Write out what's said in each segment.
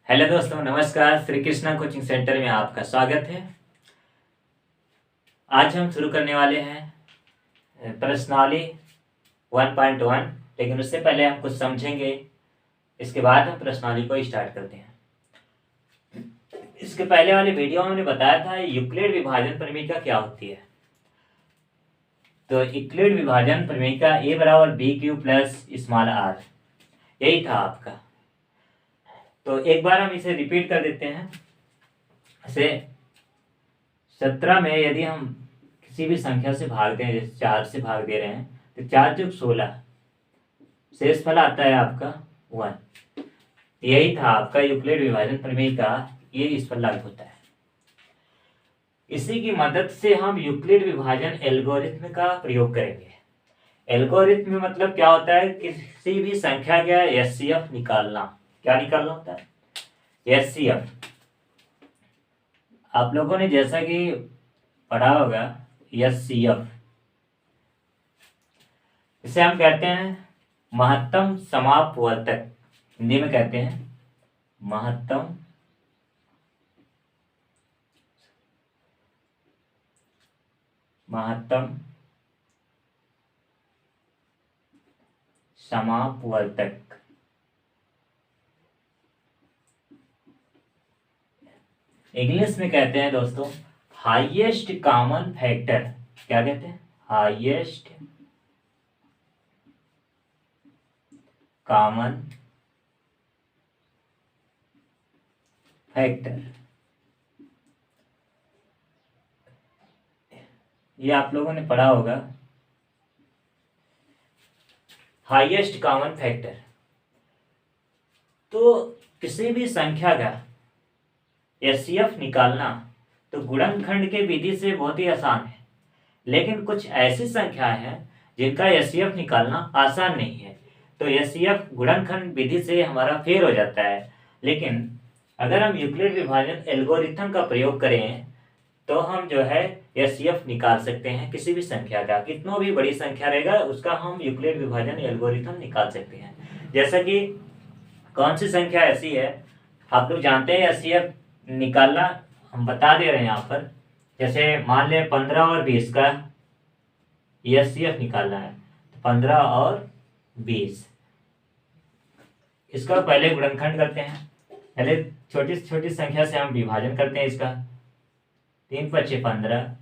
Hello दोस्तों, नमस्कार। Shri Krishna coaching centre में आपका स्वागत है। आज हम शुरू करने वाले हैं प्रश्नावली 1.1, लेकिन उससे पहले हम कुछ समझेंगे। इसके बाद हम प्रश्नावली को स्टार्ट करते हैं। इसके पहले वाले वीडियो में हमने बताया था यूक्लिड विभाजन प्रमेय क्या होती है। तो यूक्लिड विभाजन प्रमेय a बराबर b q plus small r, यही था आपका। तो एक बार हम इसे रिपीट कर देते हैं। जैसे 17 में यदि हम किसी भी संख्या से भाग दें, जैसे 4 से भाग दे रहे हैं, तो 4 × 16 शेषफल आता है आपका 1। यही था आपका यूक्लिड विभाजन प्रमेय का, ये इस पर लागू होता है। इसी की मदद से हम यूक्लिड विभाजन एल्गोरिथ्म का प्रयोग करेंगे। एल्गोरिथ्म मतलब क्या होता है? किसी भी संख्या का एचसीएफ निकालना। क्या निकालना होता है? एचसीएफ। आप लोगों ने जैसा कि पढ़ा होगा एचसीएफ, इसे हम कहते हैं महत्तम समापवर्तक। हिंदी में कहते हैं महत्तम समापवर्तक। इंग्लिश में कहते हैं दोस्तों हाईएस्ट कॉमन फैक्टर। क्या कहते हैं? Highest common factor. ये आप लोगों ने पढ़ा होगा, हाईएस्ट कॉमन फैक्टर। तो किसी भी संख्या का एचसीएफ निकालना तो गुणनखंड के विधि से बहुत ही आसान है, लेकिन कुछ ऐसी संख्याएं हैं जिनका एचसीएफ निकालना आसान नहीं है। तो एचसीएफ गुणनखंड विधि से हमारा फेल हो जाता है। लेकिन अगर हम यूक्लिड विभाजन एल्गोरिथम का प्रयोग करें तो हम जो है एचसीएफ निकाल सकते हैं किसी भी संख्या का। कितना भी बड़ी संख्या रहेगा उसका हम यूक्लिड विभाजन एल्गोरिथम निकाल सकते हैं। जैसा कि कौन सी संख्या ऐसी है आप लोग जानते हैं एचसीएफ निकालना, हम बता दे रहे हैं यहाँ पर। जैसे मान लें 15 और 20 का एचसीएफ निकालना है, तो 15 और 20 इसका पहले गुणनखंड करते हैं। पहले छोटी से छोटी संख्या से हम विभाजन करते हैं इसका। 3 × 5 = 15,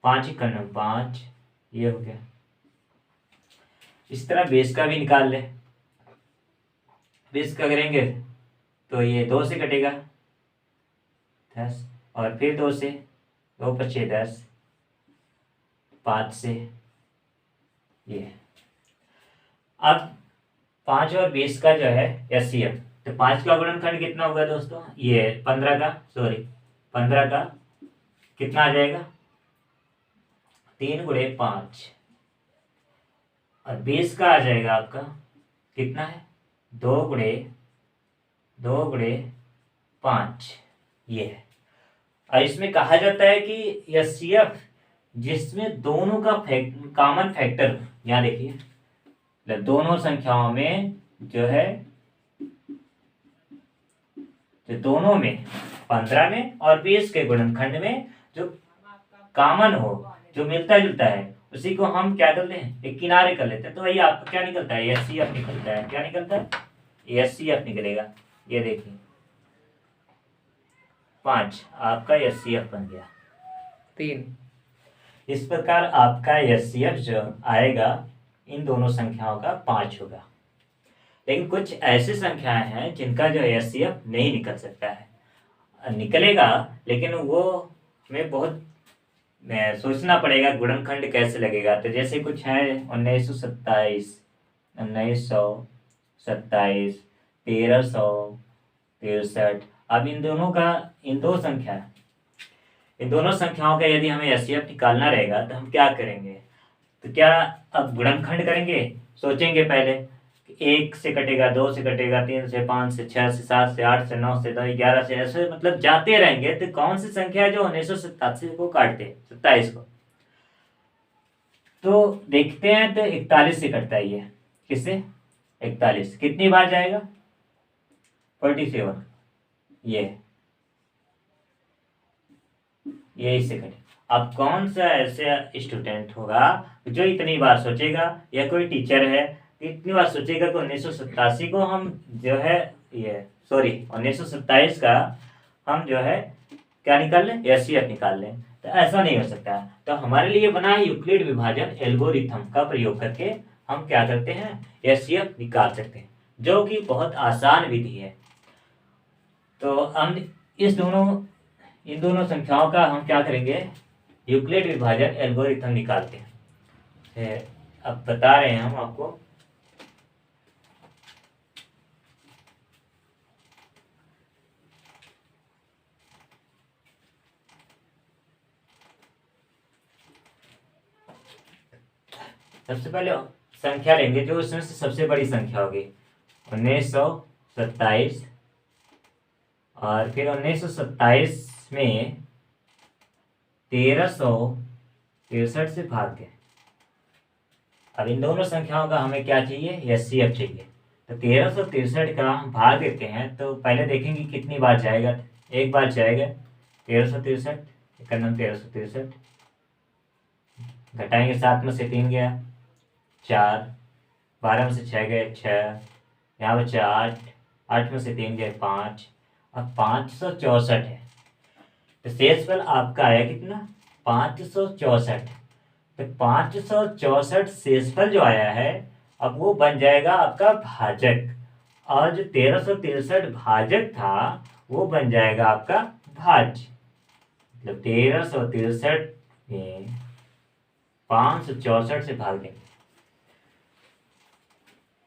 5 × 9 = 5, ये हो गया। इस तरह 20 का भी निकाल ले। 20 का करेंगे तो ये 2 से कटेगा 10, और फिर 2 से, 2 × 5 = 10, 5 से ये। अब 5 और 20 का जो है एचसीएफ, तो 5 का गुणनखंड कितना होगा दोस्तों? ये 15 का कितना आ जाएगा? 3 × 5, और 20 का आ जाएगा आपका कितना है? 2 × 5, ये है। और इसमें कहा जाता है कि एचसीएफ जिसमें दोनों का कॉमन फैक्टर, यहाँ देखिए, दोनों संख्याओं में जो है, जो दोनों में 15 में और 20 के गुणनखंड में जो कॉमन हो, जो मिलता जुलता है, उसी को हम क्या करते हैं? एक किनारे कर लेते हैं। तो वही आपका क्या निकलता है? एचसीएफ निकलता है। क्या निकलता है? एचसीएफ निकलेगा। ये देखिए 5 आपका एचसीएफ बन गया 3। इस प्रकार आपका एचसीएफ जो आएगा इन दोनों संख्याओं का 5 होगा। लेकिन कुछ ऐसी संख्याएं हैं जिनका जो एचसीएफ नहीं निकल सकता है। निकलेगा, लेकिन वो हमें बहुत सोचना पड़ेगा गुणनखंड कैसे लगेगा। तो जैसे कुछ है 1927, 1927, 1363। अब इन दोनों संख्याओं का यदि हमें एचसीएफ निकालना रहेगा तो हम क्या करेंगे? तो क्या अब गुणनखंड करेंगे? सोचेंगे पहले। 1 से कटेगा, 2 से कटेगा, 3 से, 5 से, 6 से, 7 से, 8 से, 9 से, 10, 11 से, ऐसे मतलब जाते रहेंगे। तो कौन सी संख्या है जो 1987 को काटते? 27 को। तो देखते हैं, तो 41 से कटता है ये। किससे? 41 कितनी बार जाएगा? 47। ये इससे कटे। अब कौन सा ऐसे स्टूडेंट होगा जो इतनी बार सोचेगा, या कोई टीचर है इतनी बार सोचेगा कि 1987 को हम जो है ये सॉरी 1927 का हम जो है क्या निकाल लें, एचसीएफ निकाल लें। तो ऐसा नहीं हो सकता। तो हमारे लिए बना है यूक्लिड विभाजन एल्गोरिथम का प्रयोग करके हम क्या करते हैं, एचसीएफ निकाल सकते हैं, जो कि बहुत आसान विधि है। तो हम इन दोनों संख्याओं का हम क्या करेंगे, यूक्लिड विभाजन एल्गोरिथम निकालते हैं। अब बता रहे हैं हम आपको। सबसे पहले संख्या लेंगे जो उसमें से सबसे बड़ी संख्या होगी 1927, और फिर 1927 में 1363 से भाग दें। अब इन दोनों संख्याओं का हमें क्या चाहिए, एचसीएफ चाहिए। तो 1363 का हम भाग देते हैं, तो पहले देखेंगे कितनी बार जाएगा। एक बार जाएगा 1363, 1363 घटाएंगे, 7 में से 3 गया 4, 12 में से 6 गए 6, यहाँ बचा 8, 8 में से 3 गए 5, अब 564 है। तो शेषफल आपका आया कितना, 564। तो 564 शेषफल जो आया है, अब वो बन जाएगा आपका भाजक, और जो 1363 भाजक था वो बन जाएगा आपका भाज्य। मतलब 1363 में 564 से भाग देंगे,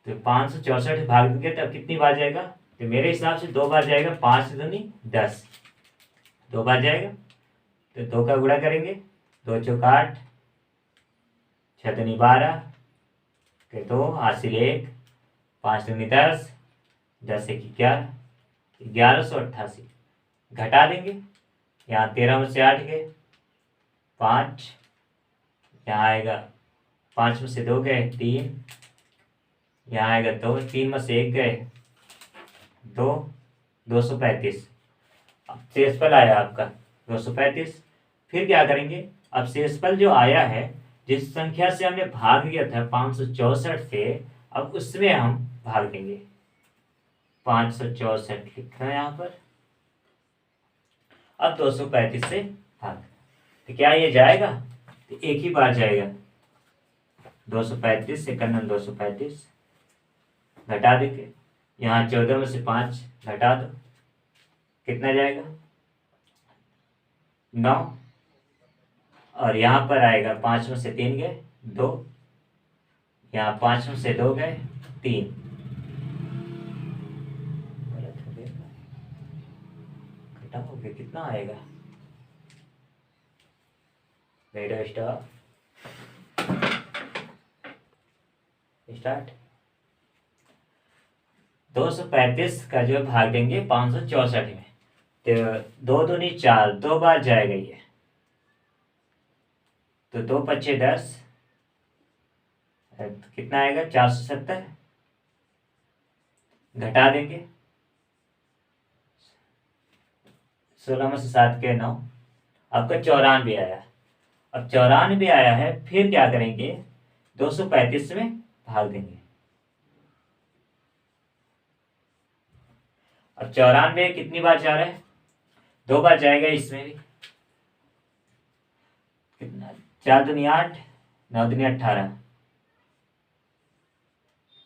तो 564 भाग देंगे तो अब कितनी बार जाएगा, तो मेरे हिसाब से 2 बार जाएगा। 5 दूनी 10, 2 बार जाएगा। तो 2 का गुणा करेंगे, 2 चौक 8, 6 दूनी 12 के 2, 8 से 1, 5 दूनी 10, 10 एक 11, 1188 घटा देंगे। यहाँ 13 में से 8 गए 5, यहाँ आएगा 5 में से 2 गए 3, यहाँ आएगा 2, 3 में से 1 गए 2, 235। अब शेषफल आया आपका 235। फिर क्या करेंगे, अब शेषफल जो आया है, जिस संख्या से हमने भाग दिया था 564 से, अब उसमें हम भाग देंगे। 564 लिख रहे हैं यहाँ पर। अब 235 से भाग, तो क्या ये जाएगा, तो एक ही बार जाएगा। 235 से 235 घटा देंगे, यहाँ 14 में से 5 घटा दो, कितना जाएगा 9, और यहाँ पर आएगा 5 में से 3 गए 2, यहाँ 5 में से 2 गए 3, घटाओगे कितना आएगा, वीडियो स्टार्ट। 235 का जो भाग देंगे 564 में, तो 2 दूनी 4, 2 बार जाएगा ये, तो 2 पच्चे 10, कितना आएगा 470, घटा देंगे 16 में से 7 के 9, आपका 94 आया। अब 94 आया है, फिर क्या करेंगे 235 में भाग देंगे। अब 94 कितनी बार जा रहा है, 2 बार जाएगा इसमें भी, कितना 4 दूनी 8, 9 दूनी 18,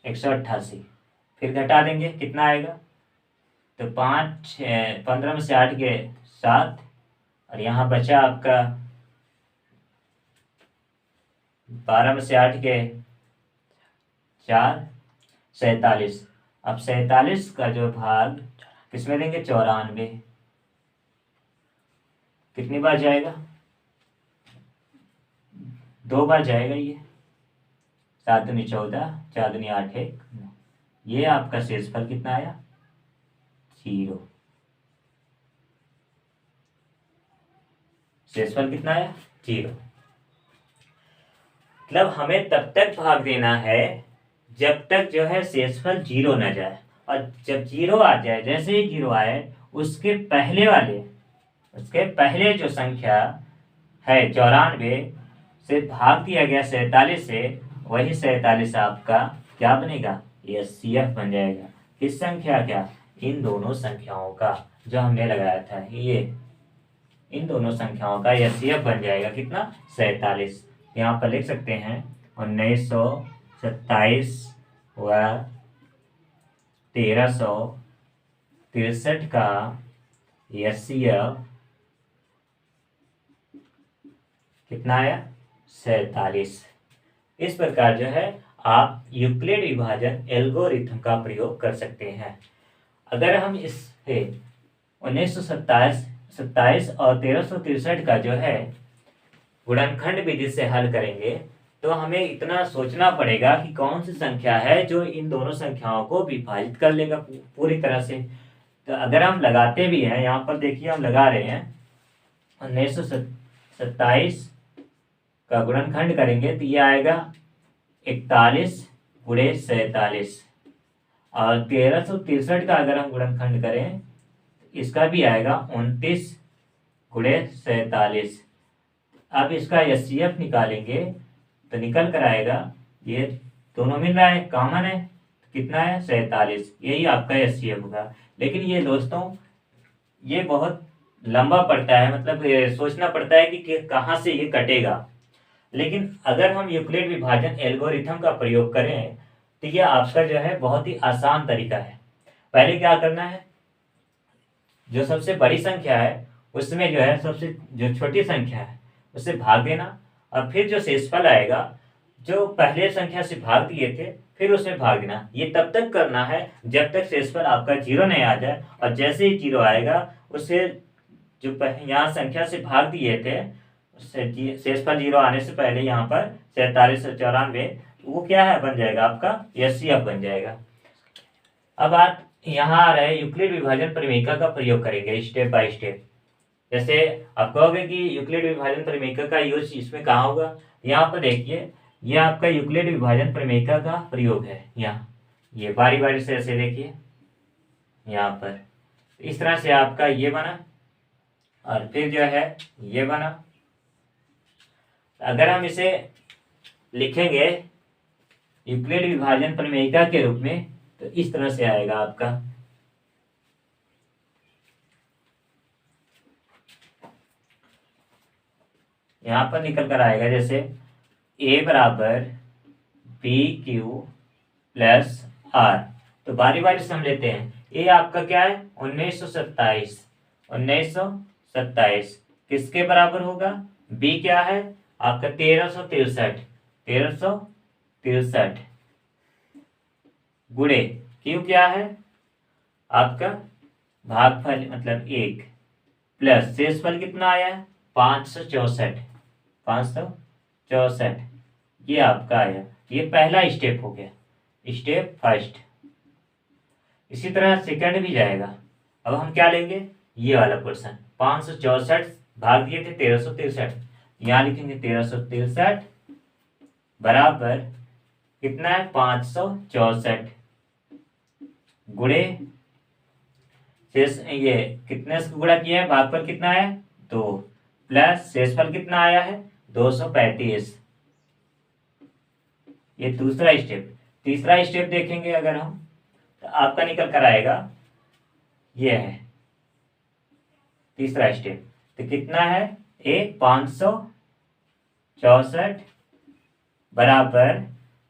188। फिर घटा देंगे, कितना आएगा, तो 5 15 में से 8 के 7, और यहाँ बचा आपका 12 में से 8 के 4, 47। अब 47 का जो भाग किसमें देंगे, 94, कितनी बार जाएगा, 2 बार जाएगा ये, 7 दूनी 14, 4 दूनी 8 1, ये आपका शेषफल कितना आया 0। शेषफल कितना आया 0। मतलब हमें तब तक भाग देना है जब तक जो है शेषफल 0 ना जाए, और जब 0 आ जाए, जैसे ही 0 आए उसके पहले जो संख्या है 94 से भाग दिया गया 47 से, वही 47 आपका क्या बनेगा, एचसीएफ बन जाएगा। किस संख्या का, इन दोनों संख्याओं का जो हमने लगाया था, ये इन दोनों संख्याओं का एचसीएफ बन जाएगा कितना, 47। यहाँ पर लिख सकते हैं 1927 व 1363 का एचसीएफ कितना आया, 47। इस प्रकार जो है आप यूक्लिड विभाजन एल्गोरिथम का प्रयोग कर सकते हैं। अगर हम इसे 1927 और 1363 का जो है गुणनखंड विधि से हल करेंगे, तो हमें इतना सोचना पड़ेगा कि कौन सी संख्या है जो इन दोनों संख्याओं को विभाजित कर लेगा पूरी तरह से। तो अगर हम लगाते भी हैं, यहाँ पर देखिए हम लगा रहे हैं 1927 का गुणनखंड करेंगे तो ये आएगा 41 गुणे 47, और 1363 का अगर हम गुणनखंड करें इसका भी आएगा 29 गुणे 47। अब इसका एचसीएफ निकालेंगे तो निकल कर आएगा, ये दोनों मिल रहा है, कॉमन है, कितना है, 47। यही आपका एचसीएफ होगा। लेकिन ये दोस्तों ये बहुत लंबा पड़ता है, मतलब सोचना पड़ता है कि कहाँ से ये कटेगा। लेकिन अगर हम यूक्लिड विभाजन एल्गोरिथम का प्रयोग करें तो ये आपका जो है बहुत ही आसान तरीका है। पहले क्या करना है, जो सबसे बड़ी संख्या है उसमें जो है सबसे जो छोटी संख्या है उससे भाग देना, और फिर जो शेषफल आएगा जो पहले संख्या से भाग दिए थे फिर उसमें भाग देना। ये तब तक करना है जब तक शेषफल आपका 0 नहीं आ जाए, और जैसे ही 0 आएगा उससे जो यहाँ संख्या से भाग दिए थे उससे शेषफल 0 आने से पहले यहाँ पर 47 और 94 वो क्या है, बन जाएगा आपका एचसीएफ बन जाएगा। अब आप यहाँ आ रहे यूक्लिड विभाजन परिमेयिका का प्रयोग करेंगे स्टेप बाय स्टेप। जैसे आप कहोगे कि यूक्लिड विभाजन परिमेयिका का यूज इसमें कहाँ होगा, यहाँ पर देखिए ये आपका यूक्लिड विभाजन परिमेयिका का प्रयोग है। यहाँ ये बारी बारी से ऐसे देखिए, यहाँ पर इस तरह से आपका ये बना और फिर जो है ये बना। अगर हम इसे लिखेंगे यूक्लिड विभाजन परिमेयिका के रूप में तो इस तरह से आएगा आपका, यहां पर निकल कर आएगा जैसे a बराबर बी क्यू प्लस आर। तो बारी बारी से हम लेते हैं। a आपका क्या है, 1927 किसके बराबर होगा, b क्या है आपका 1363 गुणे क्यू क्या है आपका भागफल मतलब 1 प्लस शेषफल कितना आया है 564 ये आपका आया। ये पहला स्टेप हो गया, स्टेप फर्स्ट। इसी तरह सेकंड भी जाएगा। अब हम क्या लेंगे, ये वाला पोर्शन 564 भाग दिए थे 1363, यहाँ लिखेंगे 1363 बराबर कितना है 564 गुणे शेष ये कितने से गुणा किया है, भागफल कितना है 2 प्लस शेषफल कितना आया है 235। ये दूसरा स्टेप। तीसरा स्टेप देखेंगे अगर हम तो आपका निकल कर आएगा, ये है तीसरा स्टेप। तो कितना है 564 बराबर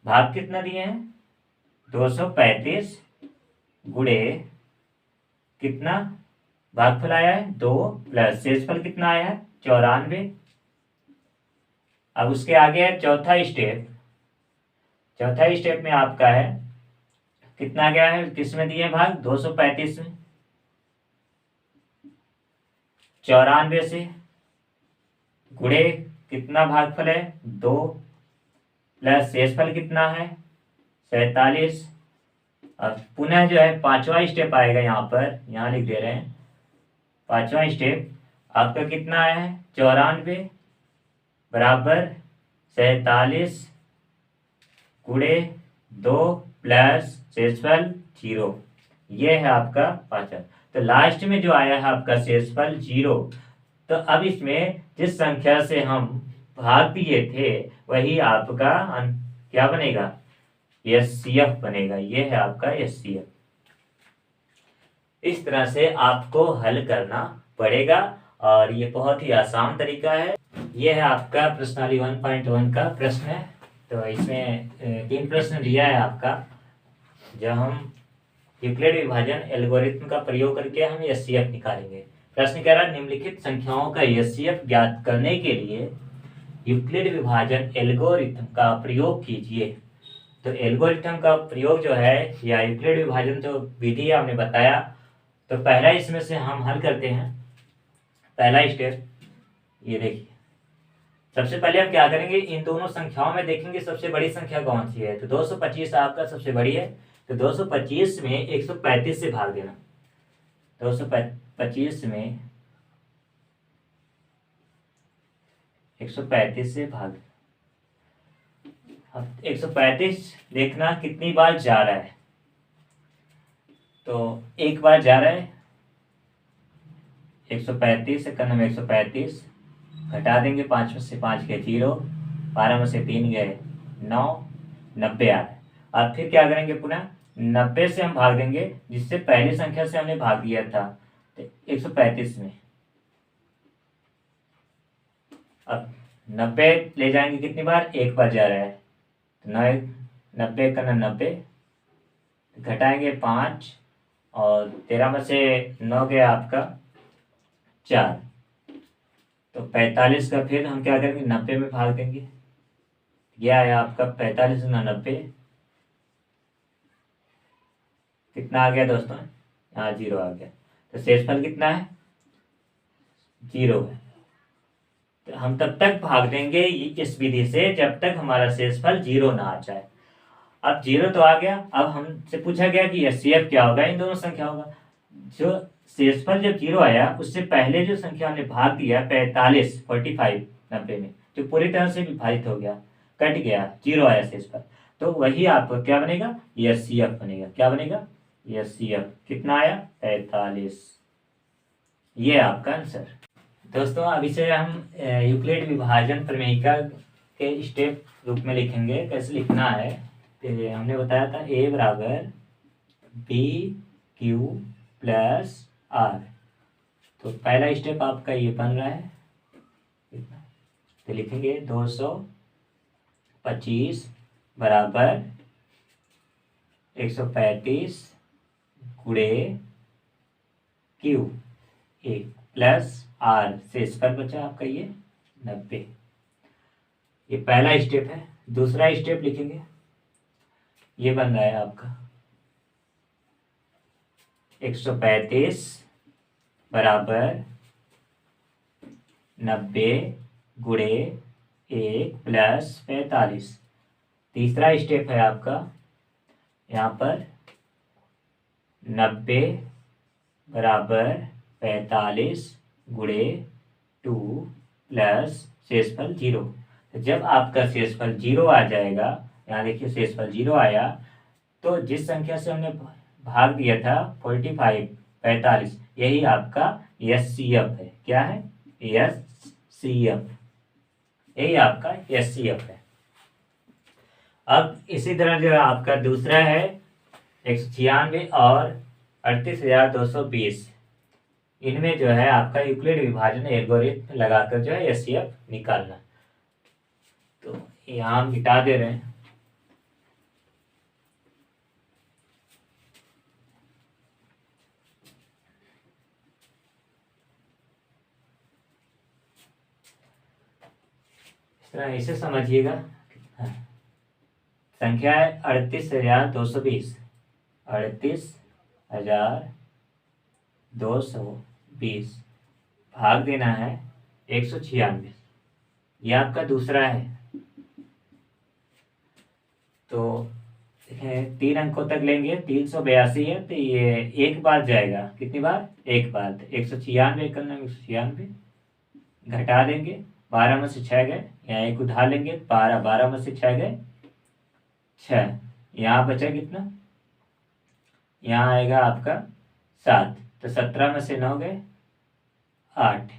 भाग कितना दिए हैं 235 गुणे कितना भागफल आया है 2 प्लस शेषफल कितना आया है 94। अब उसके आगे है चौथा स्टेप में आपका है कितना गया है, किसमें दिए भाग 235 में, 94 से गुणे कितना भागफल है 2 प्लस शेषफल कितना है 47। और पुनः जो है पांचवा स्टेप आएगा, यहाँ पर यहाँ लिख दे रहे हैं पांचवा स्टेप आपका कितना आया है 94 बराबर 47 गुणे 2 प्लस शेषफल 0। ये है आपका पांचवा। तो लास्ट में जो आया है आपका शेषफल 0। तो अब इसमें जिस संख्या से हम भाग दिए थे वही आपका क्या बनेगा, एचसीएफ बनेगा। ये है आपका एचसीएफ। इस तरह से आपको हल करना पड़ेगा और ये बहुत ही आसान तरीका है। ये है आपका प्रश्नावली 1.1 का प्रश्न है। तो इसमें 3 प्रश्न दिया है आपका, जो हम यूक्लिड विभाजन एल्गोरिथम का प्रयोग करके हम एचसीएफ निकालेंगे। प्रश्न कह रहा है निम्नलिखित संख्याओं का एचसीएफ ज्ञात करने के लिए यूक्लिड विभाजन एल्गोरिथम का प्रयोग कीजिए। तो एल्गोरिथम का प्रयोग जो है या यूक्लिड विभाजन जो विधि हमने बताया, तो पहला इसमें से हम हल करते हैं। पहला स्टेप ये देखिए, सबसे पहले हम क्या करेंगे, इन दोनों संख्याओं में देखेंगे सबसे बड़ी संख्या कौन सी है। तो 225 आपका सबसे बड़ी है, तो 225 में 135 से भाग देना। 225 में 135 से भाग। अब 135 देखना कितनी बार जा रहा है, तो एक बार जा रहा है। 135 से करना में 135 घटा देंगे, 5 में से 5 गए 0, 12 में से 3 गए 9, 90 आ रहा है। अब फिर क्या करेंगे, पुनः 90 से हम भाग देंगे, जिससे पहली संख्या से हमने भाग दिया था, तो 135 में। अब 90 ले जाएंगे कितनी बार, एक बार जा रहा है, तो 90 करना 90 घटाएंगे 5 और 13 में से 9 गया आपका 4, तो 45 का फिर हम क्या करेंगे, 90 में भाग देंगे। यह है आपका 45 गुना 90, कितना आ गया दोस्तों, यहाँ 0 आ गया। तो शेषफल कितना है, 0 है। तो हम तब तक भाग देंगे इस विधि से जब तक हमारा शेषफल 0 ना आ जाए। अब 0 तो आ गया। अब हमसे पूछा गया कि एचसीएफ क्या होगा इन दोनों संख्याओं का। जो शेषफल जब 0 आया, उससे पहले जो संख्या हमने भाग दिया 45, 45 90 में, जो पूरी तरह से विभाजित हो गया, कट गया, 0 आया शेषफल, तो वही आपका क्या बनेगा, एचसीएफ बनेगा। क्या बनेगा, एचसीएफ। कितना आया, 45। ये आपका आंसर। दोस्तों अब इसे हम यूक्लिड विभाजन प्रमेयिका के स्टेप रूप में लिखेंगे। कैसे लिखना है, तो हमने बताया था A बराबर बी क्यू प्लस आर। तो पहला स्टेप आपका ये बन रहा है, तो लिखेंगे 225 बराबर 135 गुणे क्यू ए प्लस आर, शेषफल बचा आपका ये 90। ये पहला स्टेप है। दूसरा स्टेप लिखेंगे, ये बन रहा है आपका 135 बराबर 90 गुणे 1 प्लस 45। तीसरा स्टेप है आपका, यहाँ पर 90 बराबर 45 गुणे 2 प्लस शेषफल 0। तो जब आपका शेषफल 0 आ जाएगा, यहाँ देखिए शेषफल 0 आया, तो जिस संख्या से हमने भाग दिया था 45, 45, यही आपका एचसीएफ है। क्या है, एचसीएफ, यही आपका एचसीएफ है। अब इसी तरह जो आपका दूसरा है 196 और 38,220, इनमें जो है आपका यूक्लिड विभाजन एल्गोरिथम लगाकर जो है एचसीएफ निकालना। तो यहाँ हम मिटा दे रहे हैं। इस तरह इसे समझिएगा। संख्या है 38,220, 38,220 भाग देना है 196। ये आपका दूसरा है। तो 3 अंकों तक लेंगे, 382 है, तो ये एक बार जाएगा, कितनी बार, एक बार। तो 196 करना, 196 घटा देंगे, 12 में से 6 गए, यहाँ एक उधार लेंगे, 12, 12 में से 6 गए 6, यहाँ बचा कितना, यहाँ आएगा आपका 7, तो 17 में से 9 गए 8,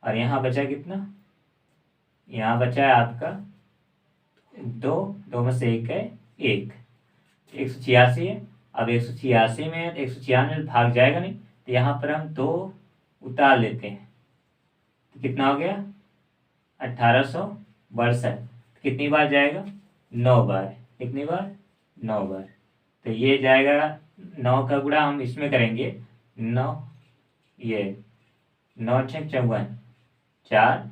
और यहाँ बचा कितना, यहाँ बचा है आपका 2, 2 में से 1 गए 1, 186 है। अब 186 में 196 भाग जाएगा नहीं, तो यहाँ पर हम 2 उतार लेते हैं, तो कितना हो गया 1862। कितनी बार जाएगा 9 बार, कितनी बार 9 बार। तो ये जाएगा 9 का गुणा हम इसमें करेंगे 9, ये 9 छः 54, 4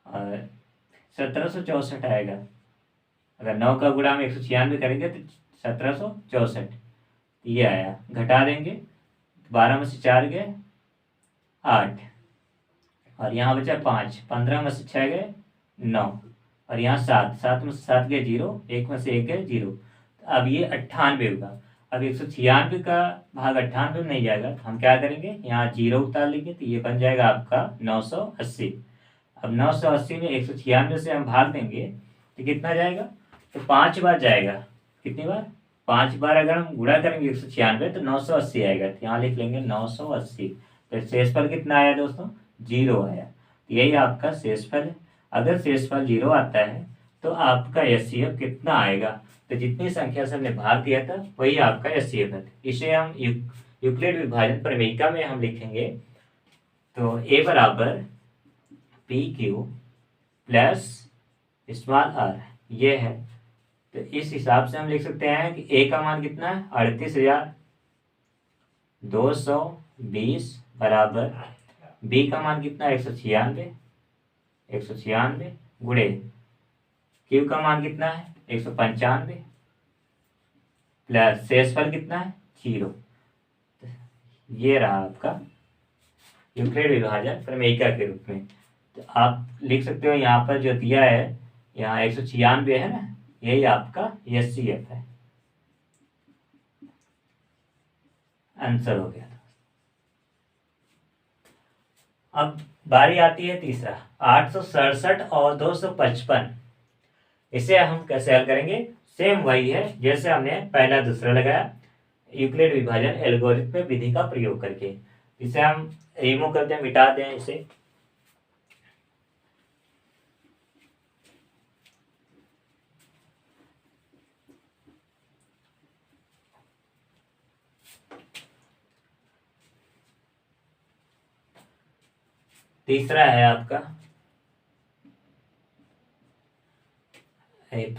और 1764 आएगा। अगर 9 का गुणा हम 196 करेंगे तो 1764 ये आया। घटा देंगे, 12 में से 4 गए 8, और यहाँ बचा 5, 15 में से 6 गए 9, और यहाँ 7, 7 में से 7 गए 0, 1 में से 1 गए 0। अब ये 98 होगा। अब 196 का भाग 98 में नहीं जाएगा, तो हम क्या करेंगे, यहाँ 0 उतार लेंगे, तो ये बन जाएगा आपका 980। अब 980 में 196 से हम भाग देंगे तो कितना जाएगा, तो 5 बार जाएगा। कितनी बार, 5 बार अगर हम गुणा करेंगे 196 तो 980 आएगा। तो यहाँ लिख लेंगे 980। तो शेषफल कितना आया दोस्तों, 0 आया। तो यही आपका शेषफल है। अगर शेषफल 0 आता है तो आपका एचसीएफ कितना आएगा, तो जितनी संख्या से हमने भाग दिया था वही आपका एचसीएफ है। इसे हम यूक्लिड विभाजन प्रमेयिका में हम लिखेंगे, तो ए बराबर p q plus small r ये है। तो इस हिसाब से हम लिख सकते हैं कि ए का मान कितना है 38,220 बराबर बी का मान कितना है 196 गुणे क्यू का मान कितना है 195 प्लस शेषफल कितना है 0। ये रहा आपका यूक्लिड विभाजन प्रमेयिका के रूप में। तो आप लिख सकते हो यहाँ पर जो दिया है, यहाँ 196 है ना, यही आपका एचसीएफ है। आंसर हो गया। अब बारी आती है तीसरा, 867 और 255। इसे हम कैसे हल करेंगे, सेम वही है जैसे हमने पहला दूसरा लगाया, यूक्लिड विभाजन एल्गोरिथम विधि का प्रयोग करके। इसे हम रिमूव कर दें, मिटा दें इसे। तीसरा है आपका,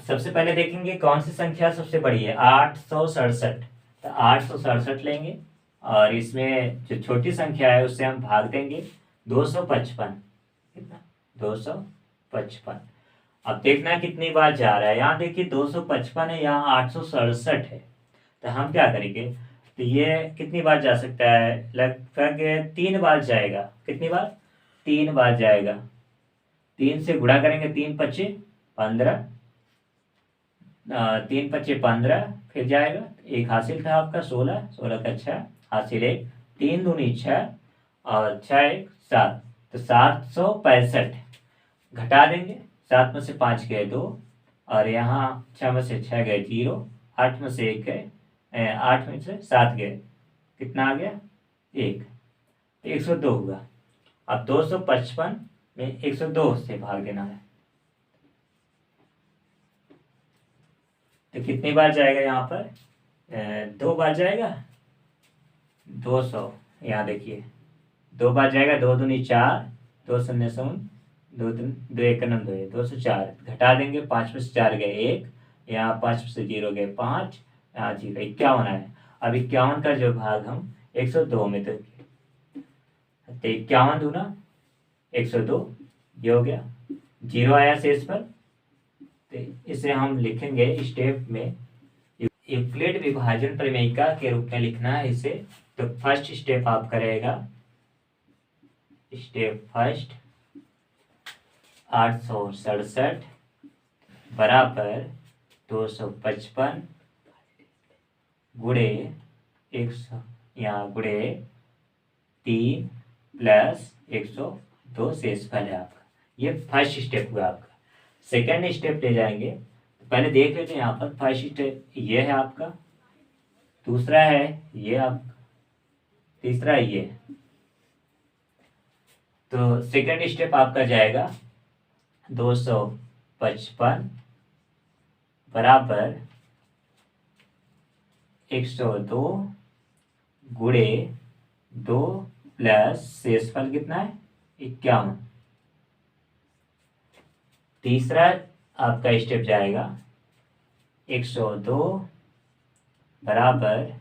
सबसे पहले देखेंगे कौन सी संख्या सबसे बड़ी है, 867। तो 867 लेंगे और इसमें जो छोटी संख्या है उससे हम भाग देंगे 255। कितना 255। अब देखना कितनी बार जा रहा है, यहाँ देखिए 255 है, यहाँ 867 है। तो हम क्या करेंगे, तो ये कितनी बार जा सकता है, लगभग 3 बार जाएगा। कितनी बार, 3 बार जाएगा। 3 से गुणा करेंगे, 3 पच्चे 15, 3 पच्चे 15, फिर जाएगा। एक हासिल था आपका 16, 16 का 6 हासिल 1, 3 दूनी 6 और 6 1 7, तो 765। घटा देंगे, 7 में से 5 गए 2, और यहाँ 6 में से 6 गए 0, 8 में से 1 गए 8 में से 7 गए, कितना आ गया 1, 102 हुआ। अब 255 में 102 से भाग देना है, तो कितनी बार जाएगा, यहाँ पर 2 बार जाएगा। 200, यहाँ देखिए 2 बार जाएगा, 2 दूनी 4, 2 शून्य शून्य, 2 3 2 1 9 2 204। घटा देंगे, 5 में से 4 गए 1, यहाँ 5 में से 0 गए 5, यहाँ 0 51 है। अब 51 का जो भाग हम 102 में तो 51 दूना 102, ये हो गया 0 आया शेष पर। तो इसे हम लिखेंगे स्टेप में, यूक्लिड विभाजन प्रमेयिका के रूप में लिखना है इसे। तो फर्स्ट स्टेप आपका रहेगा, स्टेप फर्स्ट 867 बराबर 255 गुणे 100, यहाँ गुणे 3 प्लस 102 शेषफल है आपका। ये फर्स्ट स्टेप हुआ आपका। सेकेंड स्टेप ले जाएंगे, तो पहले देख लेते हैं यहाँ पर। फर्स्ट स्टेप ये है आपका, दूसरा है ये आपका, तीसरा ये। तो सेकंड स्टेप आपका जाएगा 255 बराबर 102 गुणे 2 प्लस शेषफल कितना है 51। तीसरा आपका स्टेप जाएगा 102 बराबर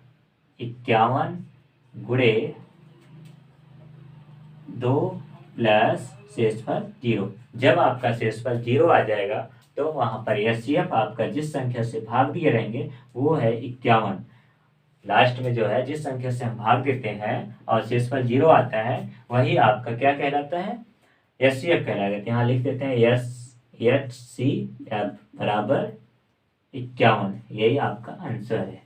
51 गुणे 2 प्लस शेषफल 0। जब आपका शेषफल 0 आ जाएगा तो वहां पर एचसीएफ आपका जिस संख्या से भाग दिए रहेंगे वो है 51। लास्ट में जो है जिस संख्या से हम भाग देते हैं और शेषफल 0 आता है वही आपका क्या कहलाता है, एचसीएफ कहलाएगा। यहाँ लिख देते हैं एचसीएफ बराबर 51। यही आपका आंसर है।